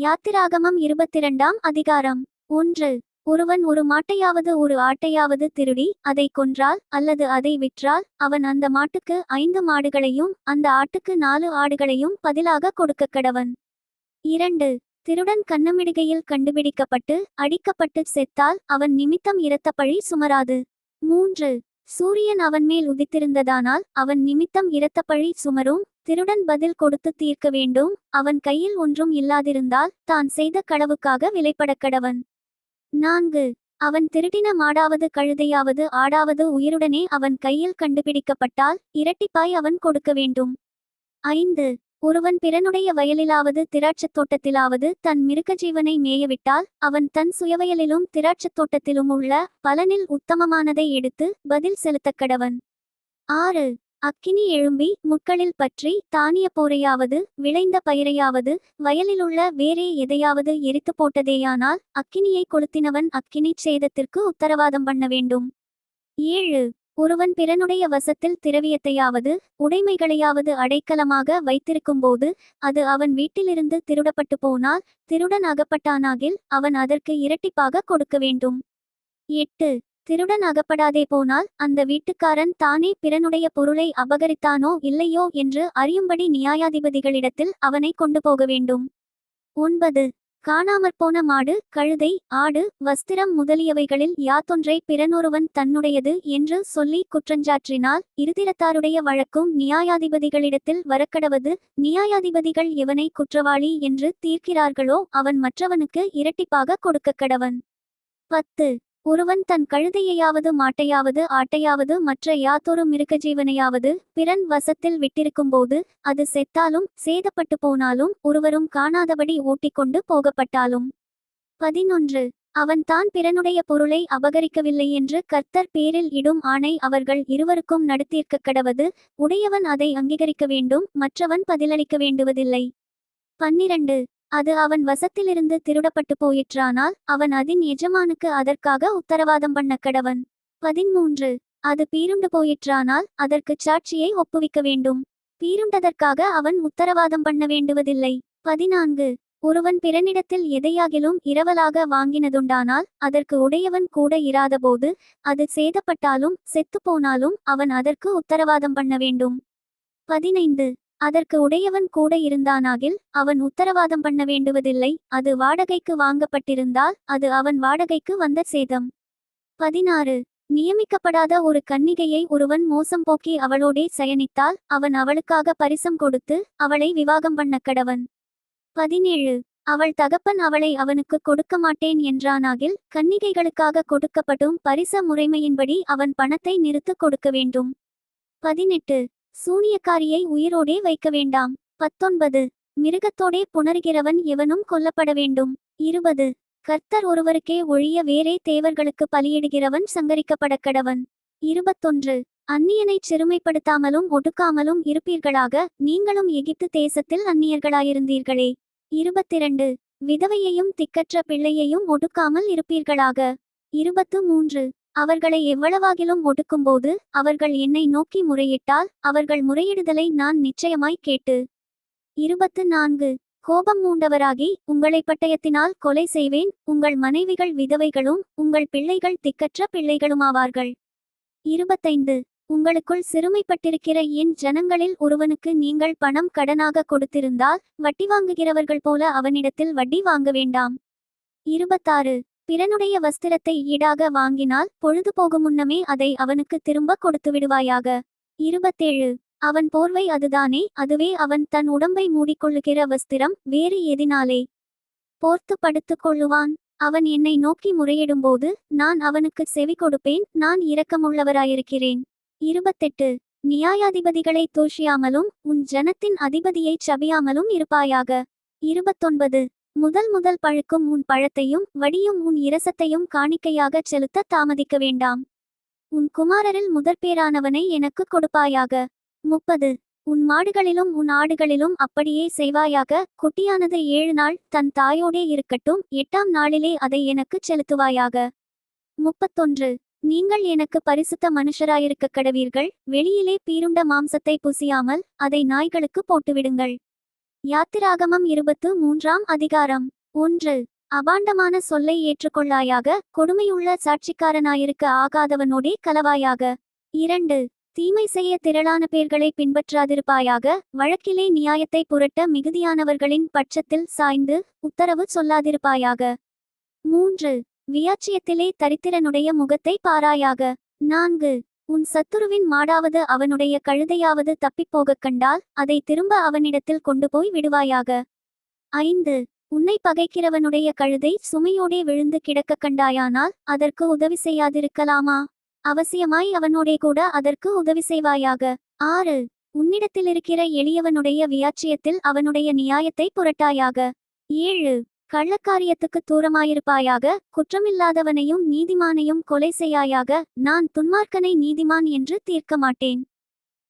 யாத்திராகமம் 22ஆம் அதிகாரம். 1. ஒருவன் ஒரு மாட்டையாவது ஒரு ஆட்டையாவது திருடி அதை கொன்றால் அல்லது அதை விற்றால் அவன் அந்த மாட்டுக்கு 5 மாடுகளையும் அந்த ஆட்டுக்கு 4 ஆடுகளையும் பதிலாக கொடுக்கக்கடவன். 2. திருடன் கன்னமிடுகையில் கண்டுபிடிக்கப்பட்டு அடிக்கப்பட்டு செத்தால் அவன் நிமித்தம் இரத்தப்பழி சுமராது. 3. சூரியன் அவன்மேல் உதித்திருந்ததானால் அவன் நிமித்தம் இரத்தப்பழி சுமரும். திருடன் பதில் கொடுத்து தீர்க்க வேண்டும். அவன் கையில் ஒன்றும் இல்லாதிருந்தால் தான் செய்த களவுக்காக விலைப்படக்கடவன். 4. அவன் திருடின மாடாவது கழுதையாவது ஆடாவது உயிருடனே அவன் கையில் கண்டுபிடிக்கப்பட்டால் இரட்டிப்பாய் அவன் கொடுக்க வேண்டும். 5. ஒருவன் பிறனுடைய வயலிலாவது திராட்சத் தோட்டத்திலாவது தன் மிருகஜீவனை மேயவிட்டால் அவன் தன் சுயவயலிலும் திராட்சத் தோட்டத்திலும் உள்ள பலனில் உத்தமமானதை எடுத்து பதில் செலுத்தக்கடவன். 6. அக்கினி எழும்பி முட்களில் பற்றி தானிய போரையாவது விளைந்த பயிரையாவது வயலிலுள்ள வேறே எதையாவது எரித்து போட்டதேயானால் அக்கினியை கொளுத்தினவன் அக்கினிச் சேதத்திற்கு உத்தரவாதம் பண்ண வேண்டும். 7. ஒருவன் பிறனுடைய வசத்தில் திரவியத்தையாவது உடைமைகளையாவது அடைக்கலமாக வைத்திருக்கும்போது அது அவன் வீட்டிலிருந்து திருடப்பட்டு போனால் திருடன் அகப்பட்டானாகில் அவன் அதற்கு இரட்டிப்பாக கொடுக்க வேண்டும். 8. திருடன் அகப்படாதே போனால் அந்த வீட்டுக்காரன் தானே பிறனுடைய பொருளை அபகரித்தானோ இல்லையோ என்று அறியும்படி நியாயாதிபதிகளிடத்தில் அவனை கொண்டு போக வேண்டும். 9. காணாமற்போன மாடு கழுதை ஆடு வஸ்திரம் முதலியவைகளில் யாதொன்றை பிறனொருவன் தன்னுடையது என்று சொல்லி குற்றஞ்சாற்றினால் இருதிரத்தாருடைய வழக்கும் நியாயாதிபதிகளிடத்தில் வரக்கடவது. நியாயாதிபதிகள் எவனை குற்றவாளி என்று தீர்க்கிறார்களோ அவன் மற்றவனுக்கு இரட்டிப்பாக கொடுக்கக்கடவன். 10. ஒருவன் தன் கழுதையையாவது மாட்டையாவது ஆட்டையாவது மற்ற யாதொரு மிருகஜீவனையாவது பிறன் வசத்தில் விட்டிருக்கும்போது அது செத்தாலும் சேதப்பட்டு போனாலும் ஒருவரும் காணாதபடி ஓட்டிக்கொண்டு போகப்பட்டாலும். 11. அவன் தான் பிறனுடைய பொருளை அபகரிக்கவில்லை என்று கர்த்தர் பேரில் இடும் ஆணை அவர்கள் இருவருக்கும் நடுத்தீர்க்கக்கடவது. உடையவன் அதை அங்கீகரிக்க வேண்டும், மற்றவன் பதிலளிக்க வேண்டுவதில்லை. 12. அது அவன் வசத்திலிருந்து திருடப்பட்டு போயிற்றானால் அவன் அதன் எஜமானுக்கு அதற்காக உத்தரவாதம் பண்ணக்கடவன். 13. அது பீருண்டு போயிற்றானால் அதற்குச் சாட்சியை ஒப்புவிக்க வேண்டும். பீருண்டதற்காக அவன் உத்தரவாதம் பண்ண வேண்டுவதில்லை. 14. ஒருவன் பிறனிடத்தில் எதையாகிலும் இரவலாக வாங்கினதுண்டானால் அதற்கு உடையவன் கூட இராதபோது அது சேதப்பட்டாலும் செத்துப்போனாலும் அவன் அதற்கு உத்தரவாதம் பண்ண வேண்டும். 15. அதற்கு உடையவன் கூட இருந்தானாகில் அவன் உத்தரவாதம் பண்ண வேண்டுவதில்லை. அது வாடகைக்கு வாங்கப்பட்டிருந்தால் அது அவன் வாடகைக்கு வந்த சேதம். 16. நியமிக்கப்படாத ஒரு கன்னிகையை ஒருவன் மோசம் போக்கி அவளோடே சயனித்தால் அவன் அவளுக்காக பரிசம் கொடுத்து அவளை விவாகம் பண்ணக்கடவன். 17. அவள் தகப்பன் அவளை அவனுக்கு கொடுக்க மாட்டேன் என்றானாகில் கன்னிகைகளுக்காக கொடுக்கப்படும் பரிச முறைமையின்படி அவன் பணத்தை நிறுத்து கொடுக்க வேண்டும். 18. சூனியக்காரியை உயிரோடே வைக்க வேண்டாம். 19. மிருகத்தோடே புணர்கிறவன் எவனும் கொல்லப்பட வேண்டும். 20. கர்த்தர் ஒருவருக்கே ஒழிய வேறே தேவர்களுக்கு பலியிடுகிறவன் சங்கரிக்கப்படக்கடவன். 21. அந்நியனைச் சிறுமைப்படுத்தாமலும் ஒடுக்காமலும் இருப்பீர்களாக, நீங்களும் எகிப்து தேசத்தில் அந்நியர்களாயிருந்தீர்களே. 22. விதவையையும் திக்கற்ற பிள்ளையையும் ஒடுக்காமல் இருப்பீர்களாக. 23. அவர்களை எவ்வளவாகிலும் ஒடுக்கும்போது அவர்கள் என்னை நோக்கி முறையிட்டால் அவர்கள் முறையிடுதலை நான் நிச்சயமாய் கேட்டு. 24. கோபம் மூண்டவராகி உங்களை பட்டயத்தினால் கொலை செய்வேன். உங்கள் மனைவிகள் விதவைகளும் உங்கள் பிள்ளைகள் திக்கற்ற பிள்ளைகளுமாவார்கள். 25. உங்களுக்குள் சிறுமைப்பட்டிருக்கிற என் ஜனங்களில் ஒருவனுக்கு நீங்கள் பணம் கடனாக கொடுத்திருந்தால் வட்டி வாங்குகிறவர்கள் போல அவனிடத்தில் வட்டி வாங்க வேண்டாம். 26. பிறனுடைய வஸ்திரத்தை ஈடாக வாங்கினால் பொழுது போகும் முன்னமே அதை அவனுக்கு திரும்ப கொடுத்து விடுவாயாக. 27. அவன் போர்வை அதுதானே, அதுவே அவன் தன் உடம்பை மூடிக்கொள்ளுகிற வஸ்திரம், வேறு எதினாலே போர்த்து படுத்துக் கொள்ளுவான்? அவன் என்னை நோக்கி முறையிடும்போது நான் அவனுக்கு செவி கொடுப்பேன், நான் இரக்கமுள்ளவராயிருக்கிறேன். 28. நியாயாதிபதிகளை தூஷியாமலும் உன் ஜனத்தின் அதிபதியைச் சபியாமலும் இருப்பாயாக. 29. முதல் பழுக்கும் உன் பழத்தையும் வடியும் உன் இரசத்தையும் காணிக்கையாகச் செலுத்த தாமதிக்க வேண்டாம். உன் குமாரரில் முதற்பேரானவனை எனக்கு கொடுப்பாயாக. 30. உன் மாடுகளிலும் உன் ஆடுகளிலும் அப்படியே செய்வாயாக. குட்டியானது 7 நாள் தன் தாயோடே இருக்கட்டும், 8ஆம் நாளிலே அதை எனக்குச் செலுத்துவாயாக. 31. நீங்கள் எனக்கு பரிசுத்த மனுஷராயிருக்கக் கடவீர்கள். வெளியிலே பீருண்ட மாம்சத்தை புசியாமல் அதை நாய்களுக்கு போட்டுவிடுங்கள். யாத்திராகமம் 23ஆம் அதிகாரம். 1. அபாண்டமான சொல்லை ஏற்றுக்கொள்ளாயாக, கொடுமையுள்ள சாட்சிக்காரனாயிருக்க ஆகாதவனோடே கலவாயாக. 2. தீமை செய்ய திரளான பேர்களை பின்பற்றாதிருப்பாயாக, வழக்கிலே நியாயத்தை புரட்ட மிகுதியானவர்களின் பட்சத்தில் சாய்ந்து உத்தரவு சொல்லாதிருப்பாயாக. 3. வியாச்சியத்திலே தரித்திரனுடைய முகத்தை பாராயாக. 4. உன் சத்துருவின் மாடாவது அவனுடைய கழுதையாவது தப்பிப்போகக் கண்டால் அதை திரும்ப அவனிடத்தில் கொண்டு போய் விடுவாயாக. 5. உன்னை பகைக்கிறவனுடைய கழுதை சுமையோடே விழுந்து கிடக்கக் கண்டாயானால் அதற்கு உதவி செய்யாதிருக்கலாமா? அவசியமாய் அவனோடே கூட அதற்கு உதவி செய்வாயாக. 6. உன்னிடத்திலிருக்கிற எளியவனுடைய வியாச்சியத்தில் அவனுடைய நியாயத்தை புரட்டாயாக. 7. கள்ளக்காரியத்துக்கு தூரமாயிருப்பாயாக, குற்றமில்லாதவனையும் நீதிமானையும் கொலை செய்யாயாக, நான் துன்மார்க்கனை நீதிமான் என்று தீர்க்க மாட்டேன்.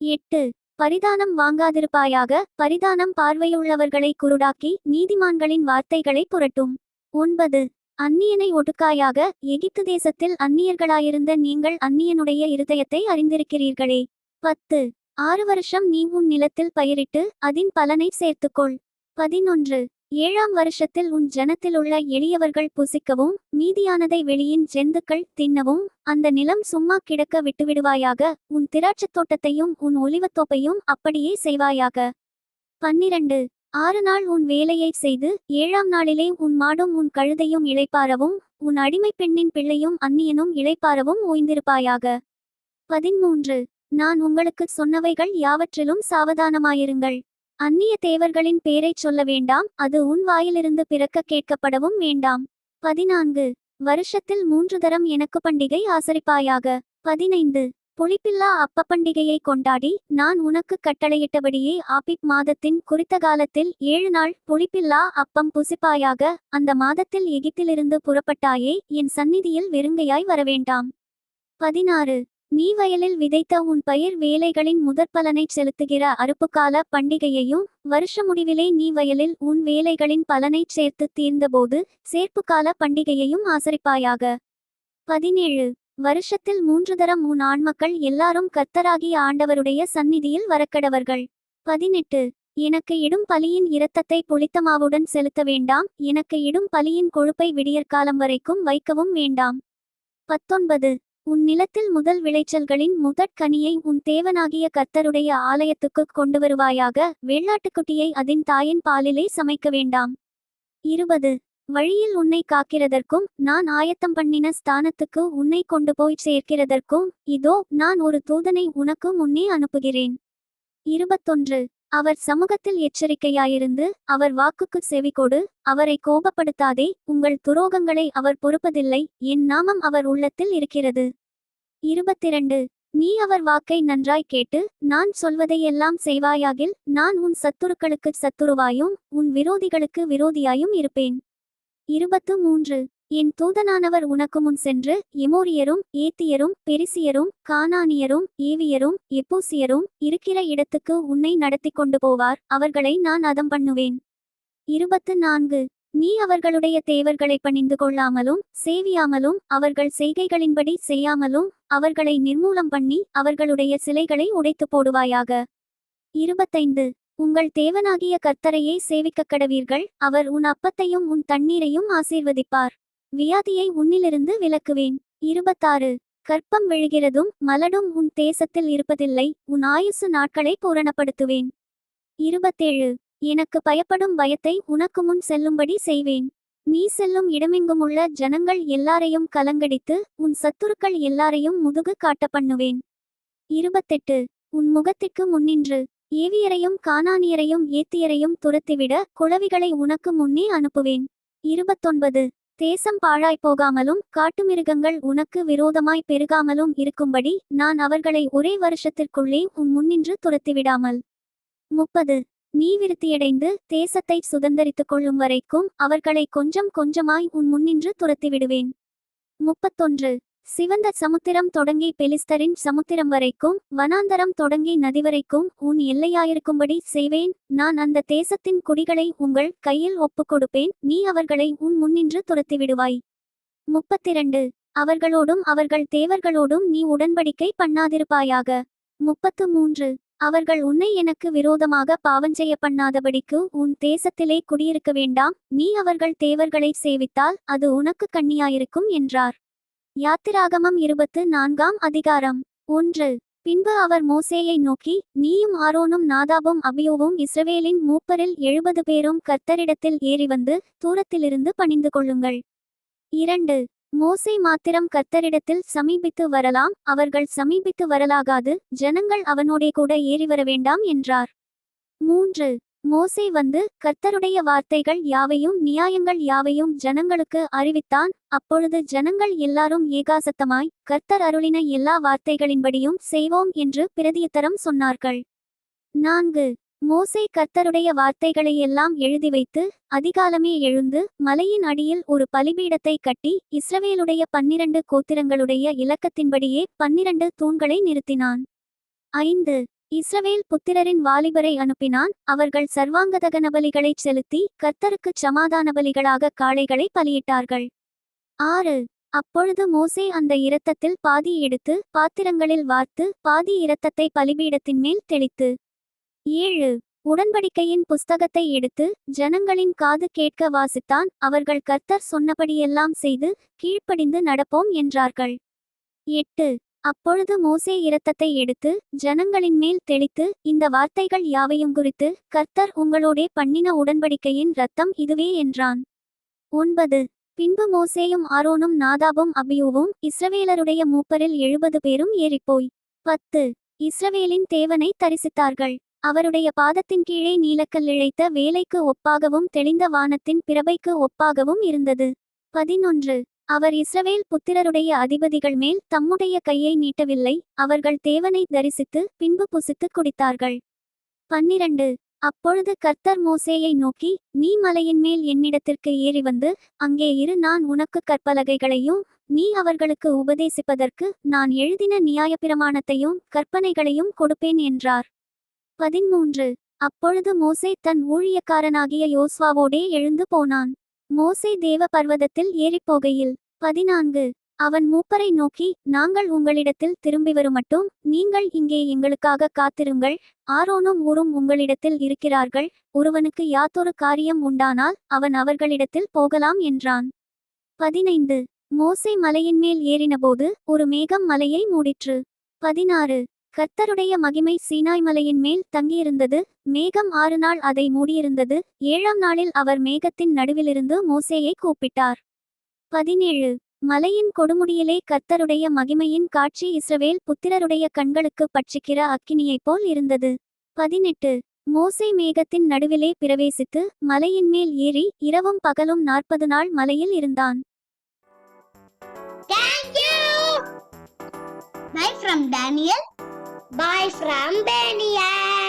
8. பரிதானம் வாங்காதிருப்பாயாக, பரிதானம் பார்வையுள்ளவர்களை குருடாக்கி நீதிமான்களின் வார்த்தைகளை புரட்டும். 9. அந்நியனை ஒடுக்காயாக, எகிப்து தேசத்தில் அந்நியர்களாயிருந்த நீங்கள் அந்நியனுடைய இருதயத்தை அறிந்திருக்கிறீர்களே. 10. 6 வருஷம் நீ உன் நிலத்தில் பயிரிட்டு அதின் பலனை சேர்த்துக்கொள். 11. 7ஆம் வருஷத்தில் உன் ஜனத்திலுள்ள எளியவர்கள் புசிக்கவும் மீதியானதை வெளியின் ஜந்துக்கள் தின்னவும் அந்த நிலம் சும்மா கிடக்க விட்டுவிடுவாயாக, உன் திராட்சத் தோட்டத்தையும் உன் ஒலிவத்தோப்பையும் அப்படியே செய்வாயாக. 12. 6 நாள் உன் வேலையை செய்து 7ஆம் நாளிலே உன் மாடும் உன் கழுதையும் இளைப்பாறவும் உன் அடிமை பெண்ணின் பிள்ளையும் அந்நியனும் இளைப்பாறவும் ஓய்ந்திருப்பாயாக. 13. நான் உங்களுக்குச் சொன்னவைகள் யாவற்றிலும் சாவதானமாயிருங்கள். அந்நிய தேவர்களின் பேரைச் சொல்ல வேண்டாம், அது உன் வாயிலிருந்து பிறக்க கேட்கப்படவும் வேண்டாம். 14. வருஷத்தில் 3 தரம் எனக்கு பண்டிகை ஆசரிப்பாயாக. 15. புளிப்பில்லா அப்ப பண்டிகையை கொண்டாடி நான் உனக்கு கட்டளையிட்டபடியே ஆபிப் மாதத்தின் குறித்த காலத்தில் 7 நாள் புளிப்பில்லா அப்பம் புசிப்பாயாக. அந்த மாதத்தில் எகிப்திலிருந்து புறப்பட்டாயே, என் சந்நிதியில் வெறுங்கையாய் வரவேண்டாம். 16. நீ வயலில் விதைத்த உன் பயிர் வேலைகளின் முதற்பலனைச் செலுத்துகிற அறுப்புக்கால பண்டிகையையும், வருஷ முடிவிலே நீ வயலில் உன் வேலைகளின் பலனைச் சேர்த்து தீர்ந்தபோது சேர்ப்புக்கால பண்டிகையையும் ஆசரிப்பாயாக. 17. வருஷத்தில் 3 தரம் உன் ஆண்மக்கள் எல்லாரும் கர்த்தராகிய ஆண்டவருடைய சந்நிதியில் வரக்கடவர்கள். 18. எனக்கு இடும் பலியின் இரத்தத்தை புளித்தமாவுடன் செலுத்த வேண்டாம், எனக்கு இடும் பலியின் கொழுப்பை விடியற்காலம் வரைக்கும் வைக்கவும் வேண்டாம். 19. உன் நிலத்தில் முதல் விளைச்சல்களின் முதற்கனியை உன் தேவனாகிய கர்த்தருடைய ஆலயத்துக்கு கொண்டு வருவாயாக, வெள்ளாட்டுக்குட்டியை அதின் தாயின் பாலிலே சமைக்க வேண்டாம். 20. வழியில் உன்னை காக்கிறதற்கும் நான் ஆயத்தம் பண்ணின ஸ்தானத்துக்கு உன்னை கொண்டு போய் சேர்க்கிறதற்கும் இதோ நான் ஒரு தூதனை உனக்கு முன்னே அனுப்புகிறேன். 21. அவர் சமூகத்தில் எச்சரிக்கையாயிருந்து அவர் வாக்குக்கு செவிகொடு, அவரை கோபப்படுத்தாதே, உங்கள் துரோகங்களை அவர் பொறுப்பதில்லை, என் நாமம் அவர் உள்ளத்தில் இருக்கிறது. 22. நீ அவர் வாக்கை நன்றாய் கேட்டு நான் சொல்வதையெல்லாம் செய்வாயாகில் நான் உன் சத்துருக்களுக்கு சத்துருவாயும் உன் விரோதிகளுக்கு விரோதியாயும் இருப்பேன். 23. என் தூதனானவர் உனக்கு முன் சென்று எமோரியரும் ஏத்தியரும் பெரிசியரும் கானானியரும் ஏவியரும் எப்பூசியரும் இருக்கிற இடத்துக்கு உன்னை நடத்தி கொண்டு போவார், அவர்களை நான் அதம் பண்ணுவேன். 24. நீ அவர்களுடைய தேவர்களை பணிந்து கொள்ளாமலும் சேவியாமலும் அவர்கள் செய்கைகளின்படி செய்யாமலும் அவர்களை நிர்மூலம் பண்ணி அவர்களுடைய சிலைகளை உடைத்து போடுவாயாக. 25. உங்கள் தேவனாகிய கர்த்தரையே சேவிக்கக் கடவீர்கள், அவர் உன் அப்பத்தையும் உன் தண்ணீரையும் ஆசீர்வதிப்பார். வியாதியை உன்னிலிருந்து விலக்குவேன். 26. கற்பம் விழுகிறதும் மலடும் உன் தேசத்தில் இருப்பதில்லை, உன் ஆயுசு நாட்களை பூரணப்படுத்துவேன். 27. எனக்கு பயப்படும் பயத்தை உனக்கு முன் செல்லும்படி செய்வேன். நீ செல்லும் இடமெங்குமுள்ள ஜனங்கள் எல்லாரையும் கலங்கடித்து உன் சத்துருக்கள் எல்லாரையும் முதுகு காட்ட பண்ணுவேன். 28. உன் முகத்திற்கு முன்னின்று ஏவியரையும் கானானியரையும் ஏத்தியரையும் துரத்திவிட குளவிகளை உனக்கு முன்னே அனுப்புவேன். 29. தேசம் பாழாய் போகாமலும் காட்டுமிருகங்கள் உனக்கு விரோதமாய் பெருகாமலும் இருக்கும்படி நான் அவர்களை ஒரே வருஷத்திற்குள்ளே உன் முன்னின்று துரத்திவிடாமல். 30. நீ விருத்தியடைந்து தேசத்தை சுதந்தரித்துக் கொள்ளும் வரைக்கும் அவர்களை கொஞ்சம் கொஞ்சமாய் உன் முன்னின்று துரத்திவிடுவேன். 31. சிவந்த சமுத்திரம் தொடங்கி பெலிஸ்தரின் சமுத்திரம் வரைக்கும் வனாந்தரம் தொடங்கி நதி வரைக்கும் உன் எல்லையாயிருக்கும்படி செய்வேன். நான் அந்த தேசத்தின் குடிகளை உங்கள் கையில் ஒப்புக்கொடுப்பேன், நீ அவர்களை உன் முன்னின்று துரத்திவிடுவாய். 32. அவர்களோடும் அவர்கள் தேவர்களோடும் நீ உடன்படிக்கை பண்ணாதிருப்பாயாக. 33. அவர்கள் உன்னை எனக்கு விரோதமாக பாவஞ்செய்ய பண்ணாதபடிக்கு உன் தேசத்திலே குடியிருக்க வேண்டாம், நீ அவர்கள் தேவர்களை சேவித்தால் அது உனக்கு கண்ணியாயிருக்கும் என்றார். யாத்திராகமம் 24ஆம் அதிகாரம் 1. பின்பு அவர் மோசேயை நோக்கி, நீயும் ஆரோனும் நாதாபும் அபியூவும் இஸ்ரவேலின் மூப்பரில் 70 பேரும் கர்த்தரிடத்தில் ஏறி வந்து தூரத்திலிருந்து பணிந்து கொள்ளுங்கள். 2. மோசே மாத்திரம் கர்த்தரிடத்தில் சமீபித்து வரலாம், அவர்கள் சமீபித்து வரலாகாது, ஜனங்கள் அவனோடே கூட ஏறி வர வேண்டாம் என்றார். 3. மோசே வந்து கர்த்தருடைய வார்த்தைகள் யாவையும் நியாயங்கள் யாவையும் ஜனங்களுக்கு அறிவித்தான். அப்பொழுது ஜனங்கள் எல்லாரும் ஏகாசத்தமாய் கர்த்தர் அருளின எல்லா வார்த்தைகளின்படியும் செய்வோம் என்று பிரதியுத்தரம் சொன்னார்கள். 4. மோசே கர்த்தருடைய வார்த்தைகளை எல்லாம் எழுதி வைத்து அதிகாலமே எழுந்து மலையின் அடியில் ஒரு பலிபீடத்தை கட்டி இஸ்ரவேலுடைய 12 கோத்திரங்களுடைய இலக்கத்தின்படியே 12 தூண்களை நிறுத்தினான். 5. இஸ்ரவேல் புத்திரரின் வாலிபரை அனுப்பினான். அவர்கள் சர்வாங்கதகன பலிகளைச் செலுத்தி கர்த்தருக்குச் சமாதான பலிகளாக காளைகளை பலியிட்டார்கள். 6. அப்பொழுது மோசே அந்த இரத்தத்தில் பாதி எடுத்து பாத்திரங்களில் வார்த்து பாதி இரத்தத்தை பலிபீடத்தின் மேல் தெளித்து 7. உடன்படிக்கையின் புஸ்தகத்தை எடுத்து ஜனங்களின் காது கேட்க வாசித்தான். அவர்கள் கர்த்தர் சொன்னபடியெல்லாம் செய்து கீழ்ப்படிந்து நடப்போம் என்றார்கள். 8. அப்பொழுது மோசே இரத்தத்தை எடுத்து ஜனங்களின் மேல் தெளித்து, இந்த வார்த்தைகள் யாவையும் குறித்து கர்த்தர் உங்களோடே பண்ணின உடன்படிக்கையின் இரத்தம் இதுவே என்றான். 9. பின்பு மோசேயும் ஆரோனும் நாதாபும் அபியூவும் இஸ்ரவேலருடைய மூப்பரில் 70 பேரும் ஏறிப்போய் 10. இஸ்ரவேலின் தேவனை தரிசித்தார்கள். அவருடைய பாதத்தின் கீழே நீலக்கல் இழைத்த வேலைக்கு ஒப்பாகவும் தெளிந்த வானத்தின் பிரபைக்கு ஒப்பாகவும் இருந்தது. 11. அவர் இஸ்ரவேல் புத்திரருடைய அதிபதிகள் மேல் தம்முடைய கையை நீட்டவில்லை, அவர்கள் தேவனை தரிசித்து பின்பு புசித்து குடித்தார்கள். 12. அப்பொழுது கர்த்தர் மோசேயை நோக்கி, நீ மலையின் மேல் என்னிடத்திற்கு ஏறி வந்து அங்கே இரு, நான் உனக்கு கற்பலகைகளையும் நீ அவர்களுக்கு உபதேசிப்பதற்கு நான் எழுதின நியாயப்பிரமாணத்தையும் கற்பனைகளையும் கொடுப்பேன் என்றார். 13. அப்பொழுது மோசே தன் ஊழியக்காரனாகிய யோசுவாவோடே எழுந்து போனான். மோசே தேவ பர்வதத்தில் ஏறிப்போகையில் 14. அவன் மூப்பரை நோக்கி, நாங்கள் உங்களிடத்தில் திரும்பி வருமட்டும் நீங்கள் இங்கே எங்களுக்காக காத்திருங்கள், ஆரோனும் ஊரும் உங்களிடத்தில் இருக்கிறார்கள், ஒருவனுக்கு யாதொரு காரியம் உண்டானால் அவன் அவர்களிடத்தில் போகலாம் என்றான். 15. மோசே மலையின் மேல் ஏறினபோது ஒரு மேகம் மலையை மூடிற்று. 16. கர்த்தருடைய மகிமை சீனாய் மலையின் மேல் தங்கியிருந்தது. மேகம் 6 நாள் அதை மூடியிருந்தது. 7ஆம் நாளில் அவர் மேகத்தின் நடுவிலிருந்து மோசேயை கூப்பிட்டார். 17. மலையின் கொடுமுடியிலே கர்த்தருடைய மகிமையின் காட்சி இஸ்ரவேல் புத்திரருடைய கண்களுக்கு பட்சிக்கிற அக்கினியைப் போல் இருந்தது. 18. மோசே மேகத்தின் நடுவிலே பிரவேசித்து மலையின் மேல் ஏறி இரவும் பகலும் 40 நாள் மலையில் இருந்தான். Thank you. Bye from Daniel. Bye from Daniel.